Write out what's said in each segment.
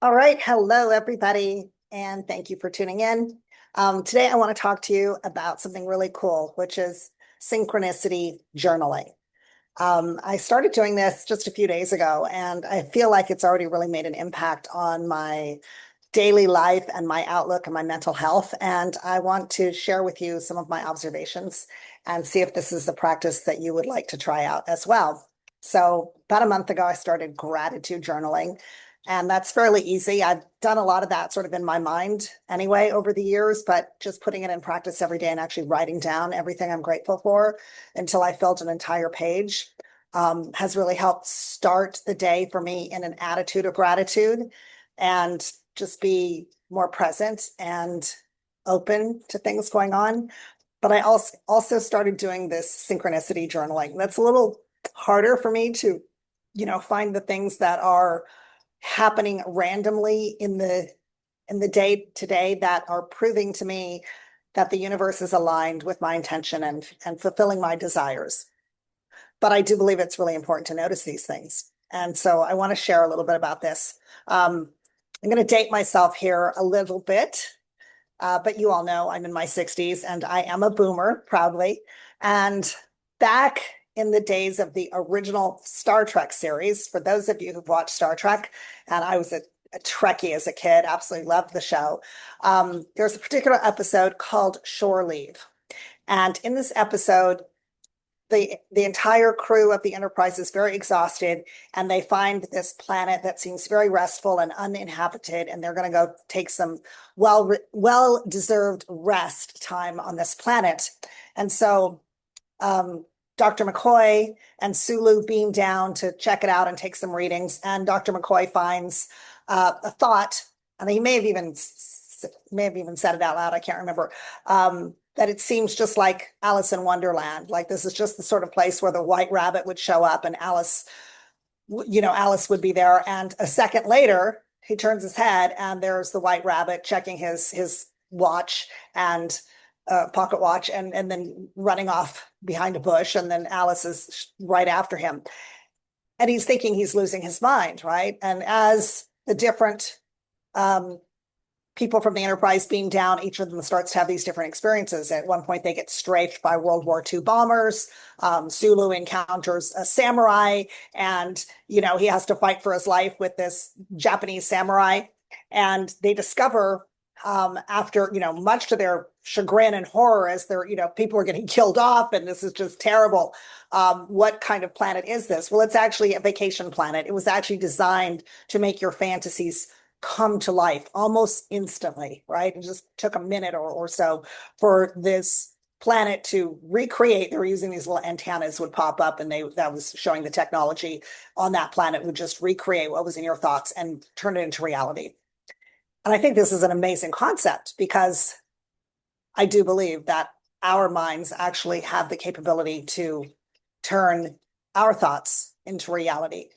All right. Hello, everybody, and thank you for tuning in. Today, I want to talk to you about something really cool, which is synchronicity journaling. I started doing this just a few days ago, and I feel like it's already really made an impact on my daily life and my outlook and my mental health. And I want to share with you some of my observations and see if this is a practice that you would like to try out as well. So, about a month ago, I started gratitude journaling, and that's fairly easy. I've done a lot of that sort of in my mind anyway over the years, but just putting it in practice every day and actually writing down everything I'm grateful for until I filled an entire page has really helped start the day for me in an attitude of gratitude and just be more present and open to things going on. But I also started doing this synchronicity journaling. That's a little harder for me to, find the things that are happening randomly in the day to day that are proving to me that the universe is aligned with my intention and fulfilling my desires. But I do believe it's really important to notice these things. And so I want to share a little bit about this. I'm going to date myself here a little bit, but you all know I'm in my 60s and I am a boomer, proudly. And back in the days of the original Star Trek series, for those of you who've watched Star Trek, and I was a Trekkie as a kid, absolutely loved the show. There's a particular episode called Shore Leave. And in this episode, the entire crew of the Enterprise is very exhausted, and they find this planet that seems very restful and uninhabited, and they're going to go take some well deserved rest time on this planet. And so Dr. McCoy and Sulu beam down to check it out and take some readings, and Dr. McCoy finds a thought, and he may have even said it out loud. I can't remember. That it seems just like Alice in Wonderland. Like this is just the sort of place where the white rabbit would show up and Alice would be there. And a second later, he turns his head and there's the white rabbit checking his watch and pocket watch and then running off behind a bush. And then Alice is right after him. And he's thinking he's losing his mind, right? And as the different um, people from the Enterprise beam down, each of them starts to have these different experiences. At one point, they get strafed by World War II bombers. Sulu encounters a samurai, and he has to fight for his life with this Japanese samurai. And they discover after much to their chagrin and horror, as they're people are getting killed off, and this is just terrible. What kind of planet is this? Well, it's actually a vacation planet. It was actually designed to make your fantasies come to life almost instantly, right? It just took a minute or so for this planet to recreate. They were using these little antennas would pop up, and that was showing the technology on that planet would just recreate what was in your thoughts and turn it into reality. And I think this is an amazing concept because I do believe that our minds actually have the capability to turn our thoughts into reality.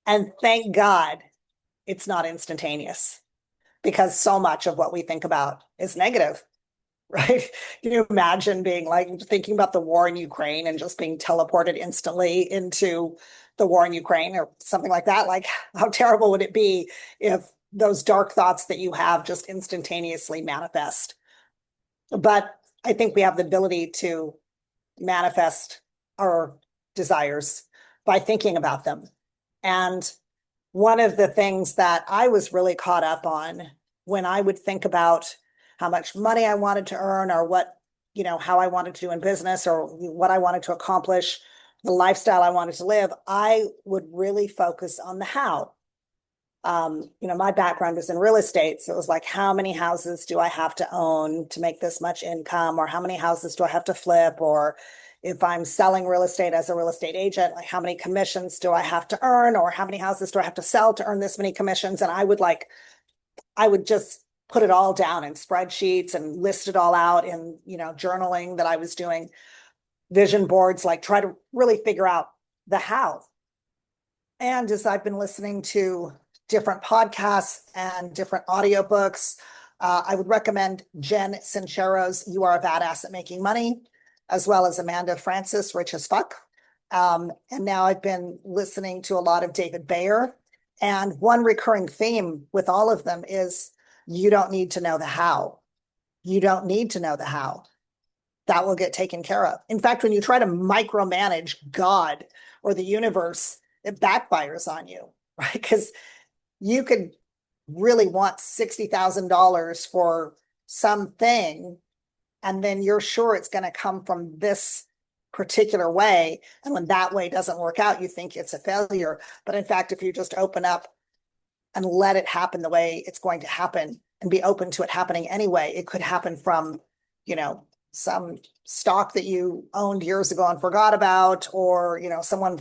And thank God it's not instantaneous because so much of what we think about is negative, right? Can you imagine being like thinking about the war in Ukraine and just being teleported instantly into the war in Ukraine or something like that? Like, how terrible would it be if those dark thoughts that you have just instantaneously manifest? But I think we have the ability to manifest our desires by thinking about them. And one of the things that I was really caught up on when I would think about how much money I wanted to earn or how I wanted to do in business or what I wanted to accomplish, the lifestyle I wanted to live, I would really focus on the how. My background is in real estate. So it was like, how many houses do I have to own to make this much income? Or how many houses do I have to flip? Or if I'm selling real estate as a real estate agent, like how many commissions do I have to earn? Or how many houses do I have to sell to earn this many commissions? And I would just put it all down in spreadsheets and list it all out in, journaling that I was doing, vision boards, like try to really figure out the how. And as I've been listening to different podcasts and different audiobooks, I would recommend Jen Sincero's You Are a Badass at Making Money, as well as Amanda Francis, Rich as Fuck. And now I've been listening to a lot of David Bayer. And one recurring theme with all of them is you don't need to know the how. You don't need to know the how. That will get taken care of. In fact, when you try to micromanage God or the universe, it backfires on you, right? Because you could really want $60,000 for something, and then you're sure it's going to come from this particular way. And when that way doesn't work out, you think it's a failure. But in fact, if you just open up and let it happen the way it's going to happen and be open to it happening anyway, it could happen from, some stock that you owned years ago and forgot about, or, someone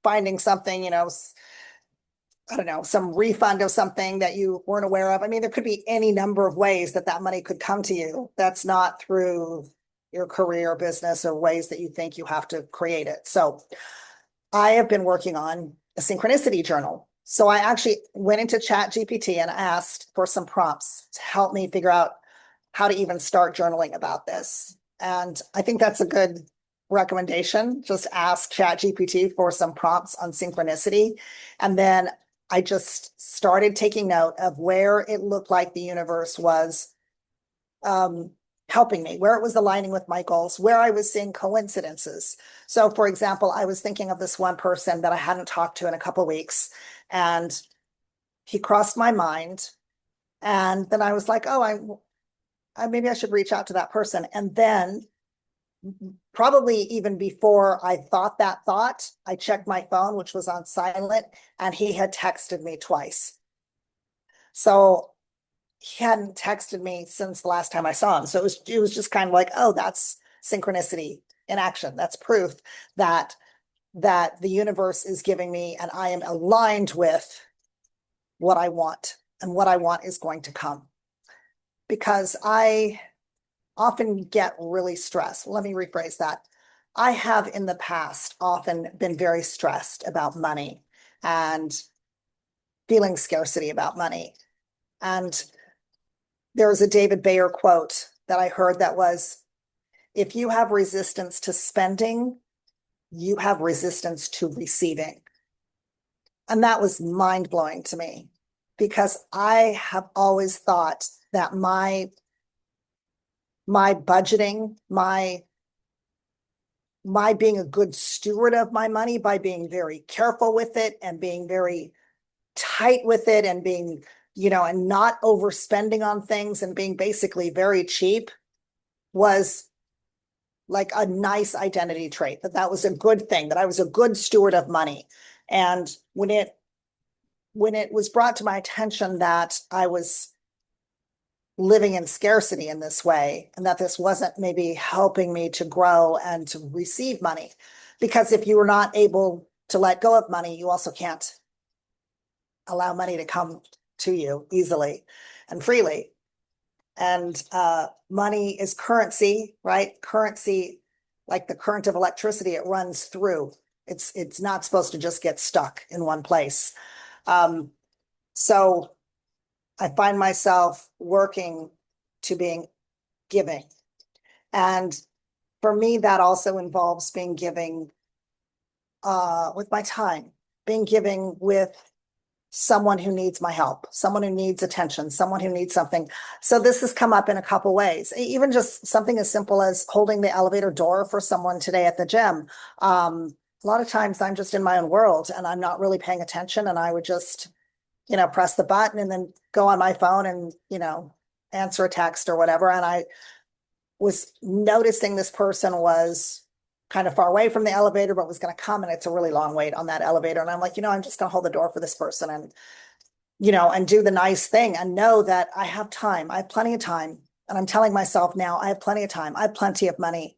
finding something, I don't know, some refund of something that you weren't aware of. I mean, there could be any number of ways that that money could come to you. That's not through your career, business, or ways that you think you have to create it. So I have been working on a synchronicity journal. So I actually went into Chat GPT and asked for some prompts to help me figure out how to even start journaling about this. And I think that's a good recommendation. Just ask Chat GPT for some prompts on synchronicity. And then I just started taking note of where it looked like the universe was helping me, where it was aligning with my goals, where I was seeing coincidences. So, for example, I was thinking of this one person that I hadn't talked to in a couple of weeks, and he crossed my mind. And then I was like, oh, maybe I should reach out to that person. And then probably even before I thought that thought, I checked my phone, which was on silent, and he had texted me twice. So he hadn't texted me since the last time I saw him. So it was just kind of like, oh, that's synchronicity in action. That's proof that the universe is giving me, and I am aligned with what I want, and what I want is going to come. Because I often get really stressed. Let me rephrase that. I have in the past often been very stressed about money and feeling scarcity about money. And there was a David Bayer quote that I heard that was, if you have resistance to spending, you have resistance to receiving. And that was mind blowing to me, because I have always thought that my budgeting, my being a good steward of my money by being very careful with it and being very tight with it and being, and not overspending on things and being basically very cheap, was like a nice identity trait, that was a good thing, that I was a good steward of money. And when it was brought to my attention that I was living in scarcity in this way, and that this wasn't maybe helping me to grow and to receive money, because if you were not able to let go of money, you also can't allow money to come to you easily and freely. And money is currency, right? Currency, like the current of electricity, it runs through. It's not supposed to just get stuck in one place. So I find myself working to being giving. And for me, that also involves being giving with my time, being giving with someone who needs my help, someone who needs attention, someone who needs something. So this has come up in a couple ways, even just something as simple as holding the elevator door for someone today at the gym. A lot of times I'm just in my own world and I'm not really paying attention, and I would just, press the button and then go on my phone and, answer a text or whatever. And I was noticing this person was kind of far away from the elevator, but was going to come, and it's a really long wait on that elevator. And I'm like, I'm just going to hold the door for this person and, and do the nice thing and know that I have time. I have plenty of time. And I'm telling myself now, I have plenty of time. I have plenty of money.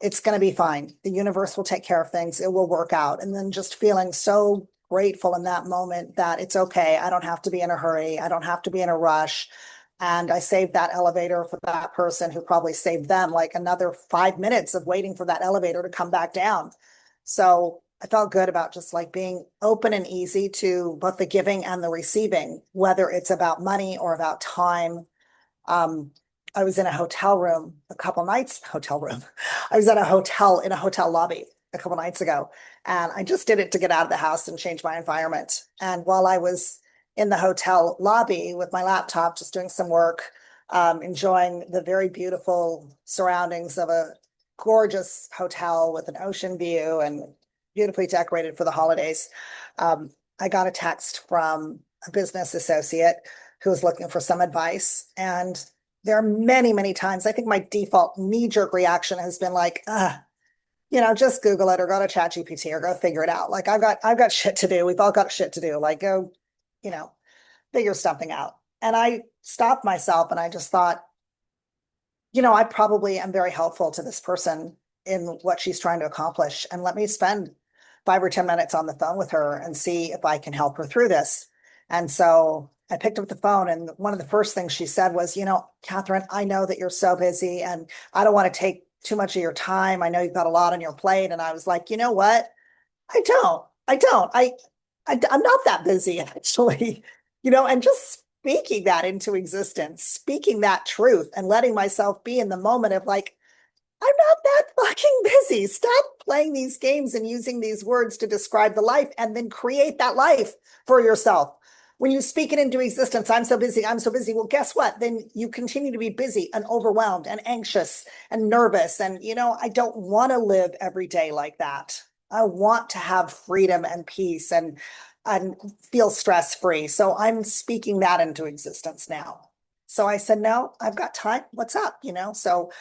It's going to be fine. The universe will take care of things. It will work out. And then just feeling so grateful in that moment that it's okay. I don't have to be in a hurry. I don't have to be in a rush. And I saved that elevator for that person, who probably saved them like another 5 minutes of waiting for that elevator to come back down. So I felt good about just like being open and easy to both the giving and the receiving, whether it's about money or about time. I was in a hotel room a couple nights, hotel room. I was at a hotel in a hotel lobby a couple nights ago, And I just did it to get out of the house and change my environment. And while I was in the hotel lobby with my laptop, just doing some work, enjoying the very beautiful surroundings of a gorgeous hotel with an ocean view and beautifully decorated for the holidays, I got a text from a business associate who was looking for some advice. And there are many, many times, I think my default knee-jerk reaction has been like, just Google it or go to ChatGPT or go figure it out. Like I've got shit to do. We've all got shit to do. Like go, you know, figure something out. And I stopped myself and I just thought, I probably am very helpful to this person in what she's trying to accomplish. And let me spend 5 or 10 minutes on the phone with her and see if I can help her through this. And so I picked up the phone, and one of the first things she said was, Catherine, I know that you're so busy and I don't want to take too much of your time. I know you've got a lot on your plate. And I was like, you know what? I don't. I'm not that busy actually, and just speaking that into existence, speaking that truth and letting myself be in the moment of like, I'm not that fucking busy. Stop playing these games and using these words to describe the life and then create that life for yourself. When you speak it into existence, I'm so busy, I'm so busy. Well, guess what? Then you continue to be busy and overwhelmed and anxious and nervous. And, I don't want to live every day like that. I want to have freedom and peace and feel stress free. So I'm speaking that into existence now. So I said, no, I've got time. What's up? So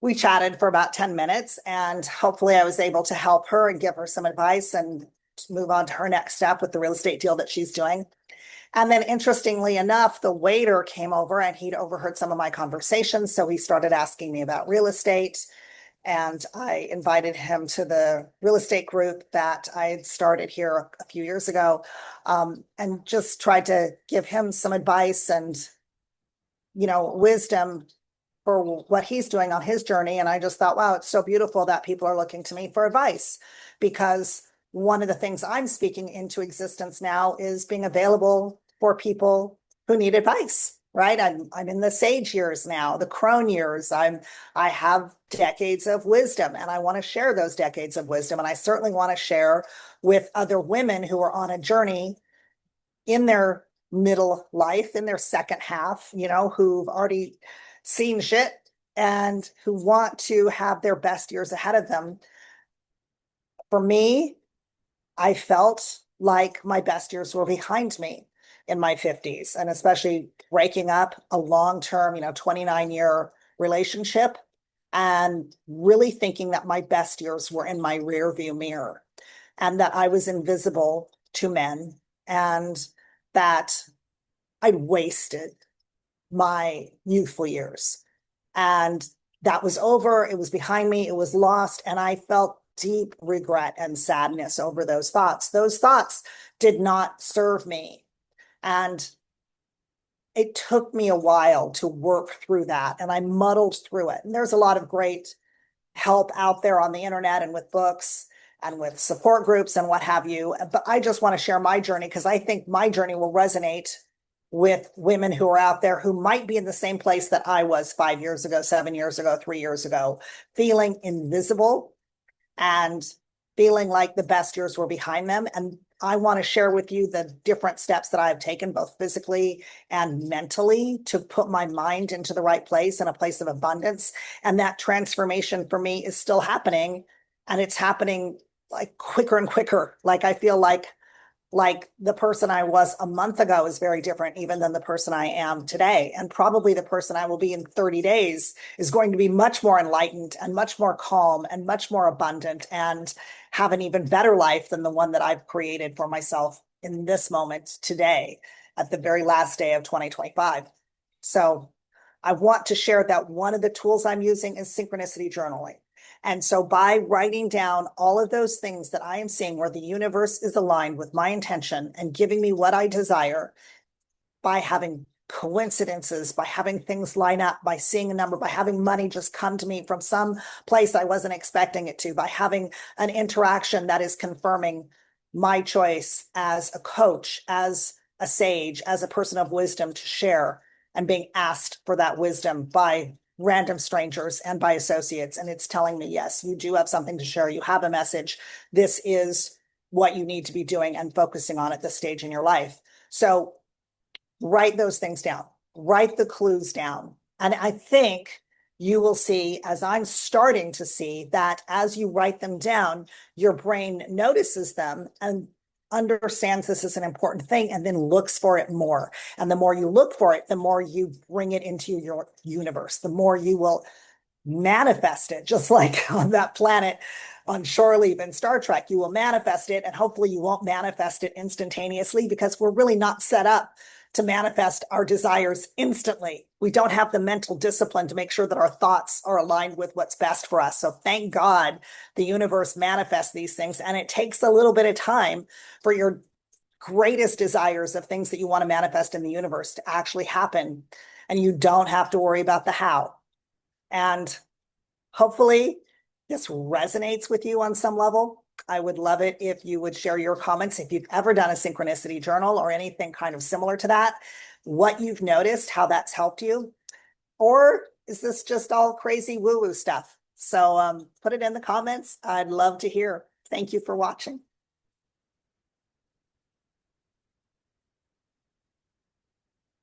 we chatted for about 10 minutes and hopefully I was able to help her and give her some advice and move on to her next step with the real estate deal that she's doing. And then interestingly enough, the waiter came over and he'd overheard some of my conversations. So he started asking me about real estate. And I invited him to the real estate group that I had started here a few years ago, and just tried to give him some advice and, wisdom for what he's doing on his journey. And I just thought, wow, it's so beautiful that people are looking to me for advice, because one of the things I'm speaking into existence now is being available for people who need advice, right? I'm in the sage years now, the crone years. I have decades of wisdom and I want to share those decades of wisdom. And I certainly want to share with other women who are on a journey in their middle life, in their second half, who've already seen shit and who want to have their best years ahead of them. For me, I felt like my best years were behind me in my 50s, and especially breaking up a long-term, 29-year relationship and really thinking that my best years were in my rear view mirror and that I was invisible to men and that I'd wasted my youthful years. And that was over. It was behind me. It was lost. And I felt deep regret and sadness over those thoughts. Those thoughts did not serve me. And it took me a while to work through that. And I muddled through it. And there's a lot of great help out there on the internet and with books and with support groups and what have you. But I just want to share my journey because I think my journey will resonate with women who are out there who might be in the same place that I was 5 years ago, 7 years ago, 3 years ago, feeling invisible and feeling like the best years were behind them. And I want to share with you the different steps that I've taken, both physically and mentally, to put my mind into the right place and a place of abundance. And that transformation for me is still happening. And it's happening like quicker and quicker. Like I feel like the person I was a month ago is very different even than the person I am today. And probably the person I will be in 30 days is going to be much more enlightened and much more calm and much more abundant and have an even better life than the one that I've created for myself in this moment today at the very last day of 2025. So I want to share that one of the tools I'm using is synchronicity journaling. And so by writing down all of those things that I am seeing where the universe is aligned with my intention and giving me what I desire, by having coincidences, by having things line up, by seeing a number, by having money just come to me from some place I wasn't expecting it to, by having an interaction that is confirming my choice as a coach, as a sage, as a person of wisdom to share, and being asked for that wisdom by random strangers and by associates. And it's telling me, yes, you do have something to share. You have a message. This is what you need to be doing and focusing on at this stage in your life. So write those things down, write the clues down. And I think you will see, as I'm starting to see, that as you write them down, your brain notices them and understands this is an important thing and then looks for it more. And the more you look for it, the more you bring it into your universe, the more you will manifest it, just like on that planet on shore leave in Star Trek. You will manifest it, and hopefully you won't manifest it instantaneously, because we're really not set up to manifest our desires instantly. We don't have the mental discipline to make sure that our thoughts are aligned with what's best for us. So thank God the universe manifests these things, and it takes a little bit of time for your greatest desires of things that you want to manifest in the universe to actually happen. And you don't have to worry about the how. And hopefully this resonates with you on some level. I would love it if you would share your comments if you've ever done a synchronicity journal or anything kind of similar to that, what you've noticed, how that's helped you, or is this just all crazy woo-woo stuff? So put it in the comments. I'd love to hear. Thank you for watching.